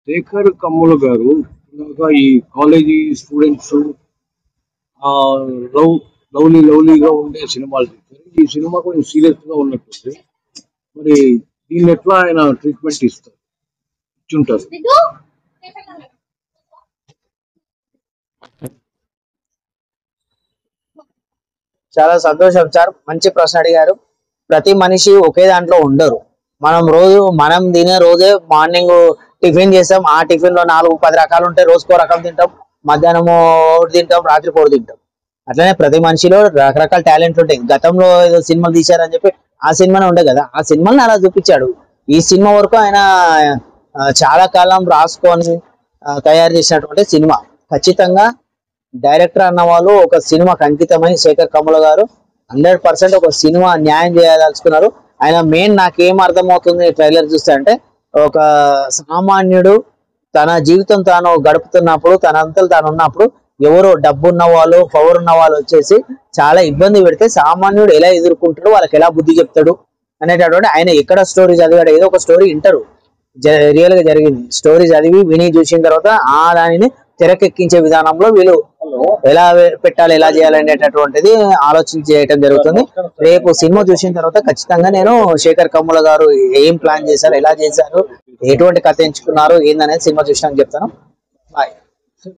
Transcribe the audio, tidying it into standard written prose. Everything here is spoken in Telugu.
శేఖర్ కమ్ముల గారు ఇలాగా ఈ కాలేజీ స్టూడెంట్స్ ఆ లవ్ లవ్లీగా ఉండే సినిమాలు తీశారు. ఈ సినిమా కొంచెం సీరియస్ గా ఉన్నట్టుంది. మరి దీన్ని ఎట్లా ఆయన ట్రీట్మెంట్ ఇచ్చుంటారు? చాలా సంతోషం సార్, మంచి ప్రశ్న అడిగారు. ప్రతి మనిషి ఒకే దాంట్లో ఉండరు. మనం తినే రోజే మార్నింగ్ టిఫిన్ చేస్తాం. ఆ టిఫిన్ లో 4-10 రకాలు ఉంటాయి. రోజుకో రకం తింటాం. మధ్యాహ్నం ఒకటి తింటాం, రాత్రి ఒకటి తింటాం. అట్లనే ప్రతి మనిషిలో రకరకాల టాలెంట్లు ఉంటాయి. గతంలో ఏదో సినిమాలు తీశారని చెప్పి ఆ సినిమానే ఉండే కదా, ఆ సినిమాని అలా చూపించాడు. ఈ సినిమా వరకు ఆయన చాలా కాలం రాసుకొని తయారు చేసినటువంటి సినిమా. ఖచ్చితంగా డైరెక్టర్ అన్న వాళ్ళు ఒక సినిమాకి అంకితమై శేఖర్ కమ్ముల గారు 100% ఒక సినిమా న్యాయం చేయదలుచుకున్నారు. ఆయన మెయిన్ నాకేం అర్థమవుతుంది ట్రైలర్ చూస్తే అంటే, ఒక సామాన్యుడు తన జీవితం తాను గడుపుతున్నప్పుడు, తనంతలు తాను ఉన్నప్పుడు ఎవరో డబ్బున్న వాళ్ళు, పవర్ ఉన్న వాళ్ళు వచ్చేసి చాలా ఇబ్బంది పెడితే సామాన్యుడు ఎలా ఎదుర్కొంటాడు, వాళ్ళకి ఎలా బుద్ధి చెప్తాడు అనేటటువంటి ఆయన ఎక్కడ స్టోరీ చదివాడు, ఏదో ఒక స్టోరీ ఇంటారు. రియల్ గా జరిగింది స్టోరీ చదివి విని చూసిన తర్వాత ఆ దానిని తెరకెక్కించే విధానంలో వీళ్ళు ఎలా పెట్టాలి, ఎలా చేయాలి అనేటటువంటిది ఆలోచన చేయడం జరుగుతుంది. రేపు సినిమా చూసిన తర్వాత ఖచ్చితంగా నేను శేఖర్ కమ్ముల గారు ఏం ప్లాన్ చేశారు, ఎలా చేశారు, ఎటువంటి కథ ఎంచుకున్నారు ఏందనేది సినిమా చూసినాక చెప్తాను. బాయ్.